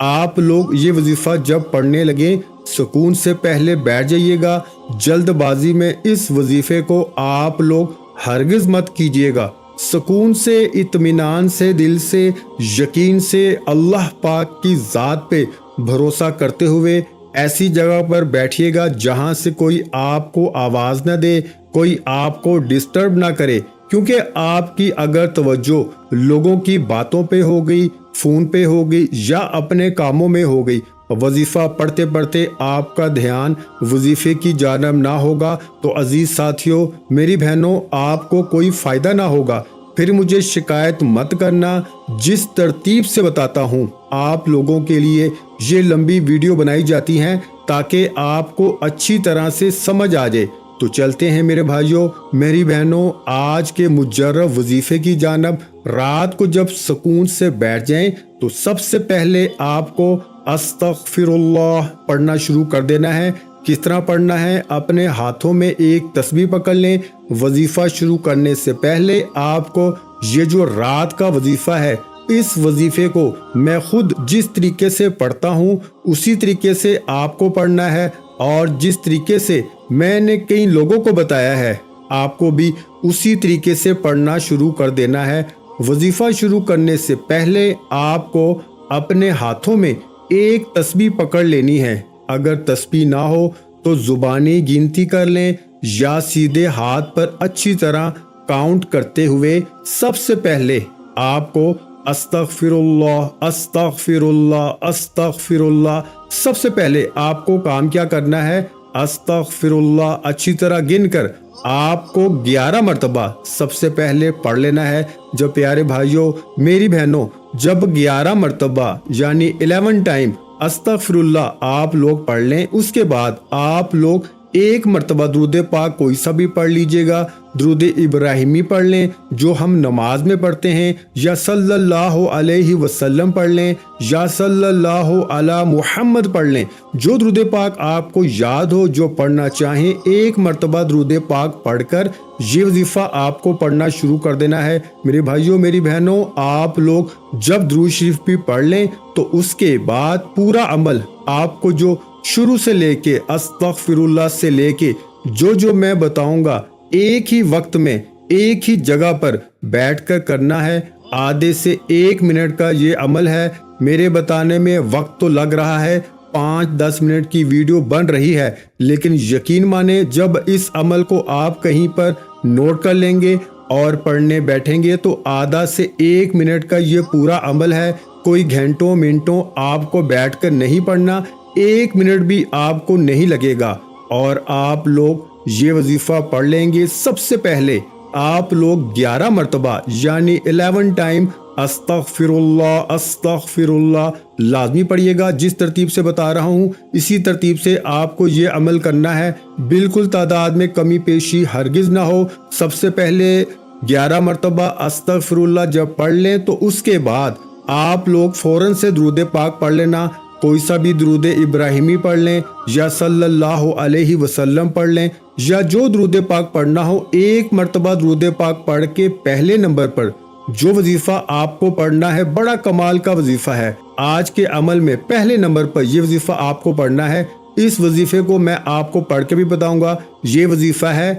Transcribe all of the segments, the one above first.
آپ لوگ یہ وظیفہ جب پڑھنے لگیں سکون سے پہلے بیٹھ جائیے گا، جلد بازی میں اس وظیفے کو آپ لوگ ہرگز مت کیجیے گا۔ سکون سے، اطمینان سے، دل سے، یقین سے، اللہ پاک کی ذات پہ بھروسہ کرتے ہوئے ایسی جگہ پر بیٹھیے گا جہاں سے کوئی آپ کو آواز نہ دے، کوئی آپ کو ڈسٹرب نہ کرے، کیونکہ آپ کی اگر توجہ لوگوں کی باتوں پہ ہو گئی، فون پہ ہو گئی یا اپنے کاموں میں ہو گئی، وظیفہ پڑھتے پڑھتے آپ کا دھیان وظیفے کی جانب نہ ہوگا تو عزیز ساتھیوں، میری بہنوں، آپ کو کوئی فائدہ نہ ہوگا۔ پھر مجھے شکایت مت کرنا۔ جس ترتیب سے بتاتا ہوں آپ لوگوں کے لیے یہ لمبی ویڈیو بنائی جاتی ہیں تاکہ آپ کو اچھی طرح سے سمجھ آ جائے۔ تو چلتے ہیں میرے بھائیوں، میری بہنوں، آج کے مجرب وظیفے کی جانب۔ رات کو جب سکون سے بیٹھ جائیں تو سب سے پہلے آپ کو استغفر اللہ پڑھنا شروع کر دینا ہے۔ کس طرح پڑھنا ہے؟ اپنے ہاتھوں میں ایک تسبیح پکڑ لیں۔ وظیفہ شروع کرنے سے پہلے آپ کو یہ جو رات کا وظیفہ ہے، اس وظیفے کو میں خود جس طریقے سے پڑھتا ہوں اسی طریقے سے آپ کو پڑھنا ہے، اور جس طریقے سے میں نے کئی لوگوں کو بتایا ہے آپ کو بھی اسی طریقے سے پڑھنا شروع کر دینا ہے۔ وظیفہ شروع کرنے سے پہلے آپ کو اپنے ہاتھوں میں ایک تسبیح پکڑ لینی ہے۔ اگر تسبیح نہ ہو تو زبانی گنتی کر لیں یا سیدھے ہاتھ پر اچھی طرح کاؤنٹ کرتے ہوئے سب سے پہلے آپ کو استغفر اللہ، استغفر اللہ، استغفر اللہ، سب سے پہلے آپ کو کام کیا کرنا ہے؟ استغفر اللہ اچھی طرح گن کر آپ کو 11 مرتبہ سب سے پہلے پڑھ لینا ہے۔ جو پیارے بھائیوں، میری بہنوں، جب 11 مرتبہ یعنی 11 ٹائم استغفر اللہ آپ لوگ پڑھ لیں، اس کے بعد آپ لوگ ایک مرتبہ درود پاک کوئی سا بھی پڑھ لیجئے گا۔ درود ابراہیمی پڑھ لیں جو ہم نماز میں پڑھتے ہیں، یا صلی اللہ علیہ وسلم پڑھ لیں، یا صلی اللہ علی محمد پڑھ لیں۔ جو درود پاک آپ کو یاد ہو، جو پڑھنا چاہیں، ایک مرتبہ درود پاک پڑھ کر یہ وظیفہ آپ کو پڑھنا شروع کر دینا ہے۔ میرے بھائیوں، میری بہنوں، آپ لوگ جب درود شریف بھی پڑھ لیں تو اس کے بعد پورا عمل آپ کو جو شروع سے لے کے استغفر اللہ سے لے کے جو میں بتاؤں گا ایک ہی وقت میں ایک ہی جگہ پر بیٹھ کر کرنا ہے۔ آدھے سے 1 منٹ کا یہ عمل ہے۔ میرے بتانے میں وقت تو لگ رہا ہے، 5-10 منٹ کی ویڈیو بن رہی ہے، لیکن یقین مانے جب اس عمل کو آپ کہیں پر نوٹ کر لیں گے اور پڑھنے بیٹھیں گے تو آدھا سے 1 منٹ کا یہ پورا عمل ہے۔ کوئی گھنٹوں منٹوں آپ کو بیٹھ کر نہیں پڑھنا، 1 منٹ بھی آپ کو نہیں لگے گا، اور آپ لوگ یہ وظیفہ پڑھ لیں گے۔ سب سے پہلے آپ لوگ 11 مرتبہ یعنی 11 ٹائم استغفر اللہ، استغفر اللہ لازمی پڑھیے گا۔ جس ترتیب سے بتا رہا ہوں اسی ترتیب سے آپ کو یہ عمل کرنا ہے، بالکل تعداد میں کمی پیشی ہرگز نہ ہو۔ سب سے پہلے 11 مرتبہ استغفر اللہ جب پڑھ لیں تو اس کے بعد آپ لوگ فوراً سے درود پاک پڑھ لینا۔ کوئی سا بھی درود ابراہیمی پڑھ لیں، یا صلی اللہ علیہ وسلم پڑھ لیں، یا جو درود پاک پڑھنا ہو۔ ایک مرتبہ درود پاک پڑھ کے پہلے نمبر پر جو وظیفہ آپ کو پڑھنا ہے، بڑا کمال کا وظیفہ ہے۔ آج کے عمل میں پہلے نمبر پر یہ وظیفہ آپ کو پڑھنا ہے۔ اس وظیفے کو میں آپ کو پڑھ کے بھی بتاؤں گا۔ یہ وظیفہ ہے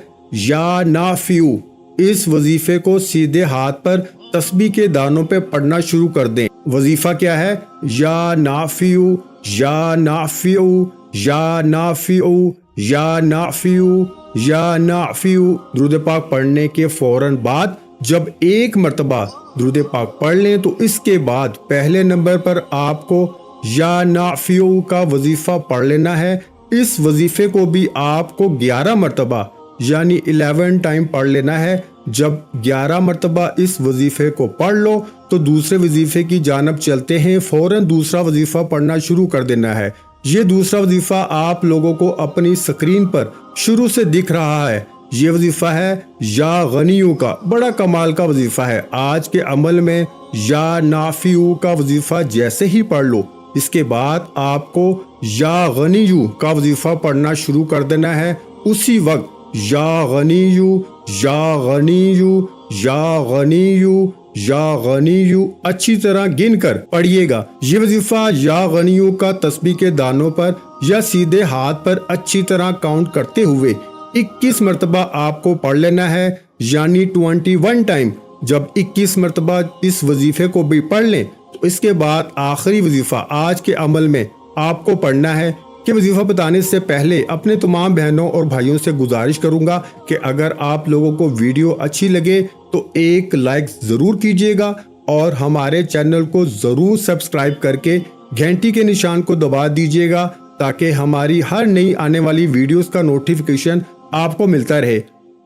یا نافیو۔ اس وظیفے کو سیدھے ہاتھ پر تسبیح کے دانوں پہ پڑھنا شروع کر دیں۔ وظیفہ کیا ہے؟ یا نافیو، یا نافیو، یا نافیو، یا نافیو، یا نافیو۔ درود پاک پڑھنے کے فوراً بعد جب 1 مرتبہ درود پاک پڑھ لیں تو اس کے بعد پہلے نمبر پر آپ کو یا نافیو کا وظیفہ پڑھ لینا ہے۔ اس وظیفے کو بھی آپ کو 11 مرتبہ یعنی 11 ٹائم پڑھ لینا ہے۔ جب 11 مرتبہ اس وظیفے کو پڑھ لو تو دوسرے وظیفے کی جانب چلتے ہیں۔ فوراً دوسرا وظیفہ پڑھنا شروع کر دینا ہے۔ یہ دوسرا وظیفہ آپ لوگوں کو اپنی سکرین پر شروع سے دکھ رہا ہے۔ یہ وظیفہ ہے یا غنیو کا، بڑا کمال کا وظیفہ ہے۔ آج کے عمل میں یا نافیو کا وظیفہ جیسے ہی پڑھ لو، اس کے بعد آپ کو یا غنیو کا وظیفہ پڑھنا شروع کر دینا ہے۔ اسی وقت یا غنیو، یا غنیو، یا غنیو، یا غنیو اچھی طرح گن کر پڑھیے گا۔ یہ وظیفہ یا غنیو کا تسبیح کے دانوں پر یا سیدھے ہاتھ پر اچھی طرح کاؤنٹ کرتے ہوئے 21 مرتبہ آپ کو پڑھ لینا ہے، یعنی 21 ٹائم۔ جب 21 مرتبہ اس وظیفے کو بھی پڑھ لیں تو اس کے بعد آخری وظیفہ آج کے عمل میں آپ کو پڑھنا ہے کہ وظیفہ بتانے سے پہلے اپنے تمام بہنوں اور بھائیوں سے گزارش کروں گا کہ اگر آپ لوگوں کو ویڈیو اچھی لگے تو ایک لائک ضرور کیجیے گا اور ہمارے چینل کو ضرور سبسکرائب کر کے گھنٹی کے نشان کو دبا دیجیے گا تاکہ ہماری ہر نئی آنے والی ویڈیوز کا نوٹیفیکیشن آپ کو ملتا رہے۔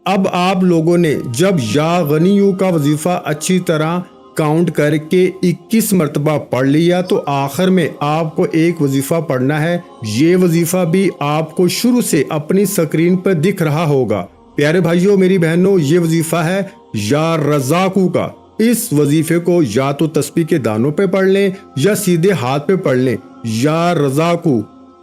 اب آپ لوگوں نے جب یا غنیو کا وظیفہ اچھی طرح کاؤنٹ کر کے 21 مرتبہ پڑھ لیا تو آخر میں آپ کو ایک وظیفہ پڑھنا ہے۔ یہ وظیفہ بھی آپ کو شروع سے اپنی سکرین پر دکھ رہا ہوگا۔ پیارے بھائیوں میری بہنوں، یہ وظیفہ ہے یا رزاقو کا۔ اس وظیفے کو یا تو تسبیح کے دانوں پہ پڑھ لیں یا سیدھے ہاتھ پہ پڑھ لیں، یا رزاقو۔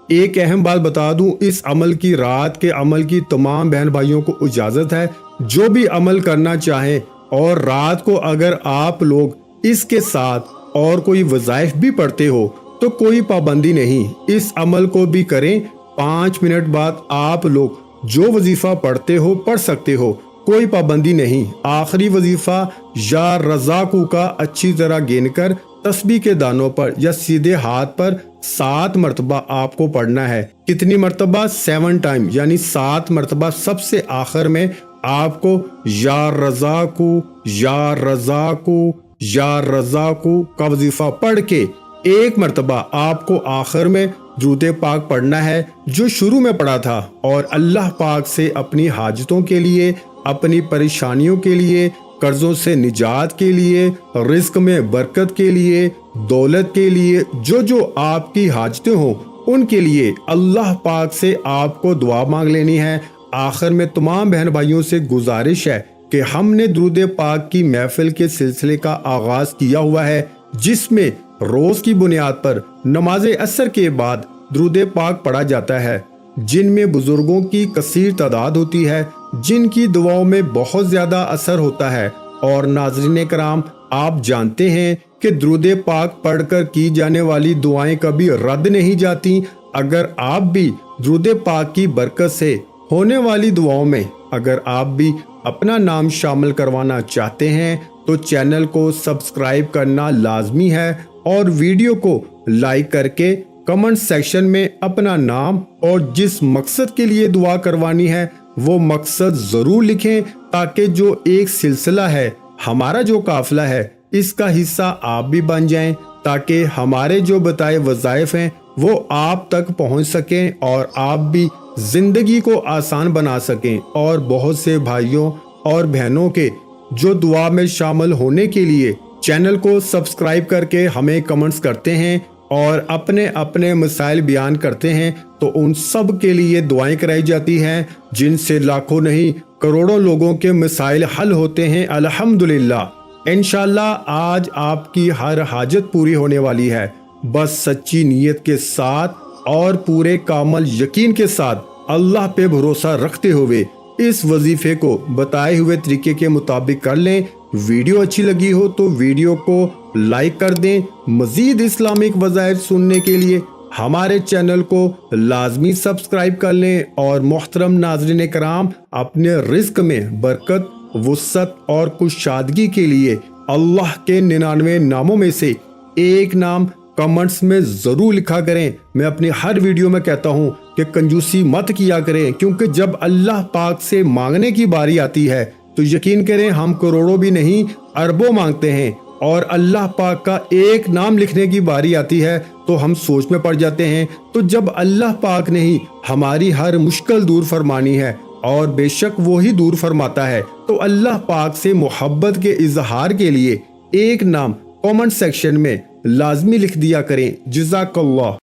ایک اہم بات بتا دوں، اس عمل کی رات کے عمل کی تمام بہن بھائیوں کو اجازت ہے، جو بھی عمل کرنا چاہیں، اور رات کو اگر آپ لوگ اس کے ساتھ اور کوئی وظائف بھی پڑھتے ہو تو کوئی پابندی نہیں، اس عمل کو بھی کریں۔ 5 منٹ بعد آپ لوگ جو وظیفہ پڑھتے ہو پڑھ سکتے ہو، کوئی پابندی نہیں۔ آخری وظیفہ یا رزاقو کا اچھی طرح گن کر تسبیح کے دانوں پر یا سیدھے ہاتھ پر 7 مرتبہ آپ کو پڑھنا ہے۔ کتنی مرتبہ؟ 7 ٹائم، یعنی 7 مرتبہ سب سے آخر میں آپ کو یا رزاقو یا رزاقو یا رزاقو کا وظیفہ پڑھ کے 1 مرتبہ آپ کو آخر میں درود پاک پڑھنا ہے جو شروع میں پڑھا تھا، اور اللہ پاک سے اپنی حاجتوں کے لیے، اپنی پریشانیوں کے لیے، قرضوں سے نجات کے لیے، رزق میں برکت کے لیے، دولت کے لیے، جو آپ کی حاجتیں ہوں ان کے لیے اللہ پاک سے آپ کو دعا مانگ لینی ہے۔ آخر میں تمام بہن بھائیوں سے گزارش ہے کہ ہم نے درود پاک کی محفل کے سلسلے کا آغاز کیا ہوا ہے، جس میں روز کی بنیاد پر نماز عصر کے بعد درود پاک پڑھا جاتا ہے، جن میں بزرگوں کی کثیر تعداد ہوتی ہے، جن کی دعاؤں میں بہت زیادہ اثر ہوتا ہے۔ اور ناظرین کرام، آپ جانتے ہیں کہ درود پاک پڑھ کر کی جانے والی دعائیں کبھی رد نہیں جاتی۔ اگر آپ بھی درود پاک کی برکت سے ہونے والی دعاؤں میں اگر آپ بھی اپنا نام شامل کروانا چاہتے ہیں تو چینل کو سبسکرائب کرنا لازمی ہے، اور ویڈیو کو لائک کر کے کمنٹ سیکشن میں اپنا نام اور جس مقصد کے لیے دعا کروانی ہے وہ مقصد ضرور لکھیں، تاکہ جو ایک سلسلہ ہے، ہمارا جو قافلہ ہے، اس کا حصہ آپ بھی بن جائیں، تاکہ ہمارے جو بتائے وظائف ہیں وہ آپ تک پہنچ سکیں اور آپ بھی زندگی کو آسان بنا سکیں۔ اور بہت سے بھائیوں اور بہنوں کے جو دعا میں شامل ہونے کے لیے چینل کو سبسکرائب کر کے ہمیں کمنٹس کرتے ہیں اور اپنے اپنے مسائل بیان کرتے ہیں، تو ان سب کے لیے دعائیں کرائی جاتی ہیں، جن سے لاکھوں نہیں کروڑوں لوگوں کے مسائل حل ہوتے ہیں الحمدللہ۔ انشاءاللہ آج آپ کی ہر حاجت پوری ہونے والی ہے، بس سچی نیت کے ساتھ اور پورے کامل یقین کے ساتھ اللہ پہ بھروسہ رکھتے ہوئے اس وظیفے کو بتائے ہوئے طریقے کے مطابق کر لیں۔ ویڈیو اچھی لگی ہو تو ویڈیو کو لائک کر دیں۔ مزید اسلامک وظائف سننے کے لیے ہمارے چینل کو لازمی سبسکرائب کر لیں، اور محترم ناظرین کرام، اپنے رزق میں برکت، وسعت اور کشادگی کے لیے اللہ کے 99 ناموں میں سے ایک نام کمنٹس میں ضرور لکھا کریں۔ میں اپنی ہر ویڈیو میں کہتا ہوں کہ کنجوسی مت کیا کریں، کیونکہ جب اللہ پاک سے مانگنے کی باری آتی ہے تو یقین کریں ہم کروڑوں بھی نہیں اربوں مانگتے ہیں، اور اللہ پاک کا ایک نام لکھنے کی باری آتی ہے تو ہم سوچ میں پڑ جاتے ہیں۔ تو جب اللہ پاک نے ہی ہماری ہر مشکل دور فرمانی ہے، اور بے شک وہی دور فرماتا ہے، تو اللہ پاک سے محبت کے اظہار کے لیے ایک نام کامنٹ سیکشن میں لازمی لکھ دیا کریں۔ جزاک اللہ۔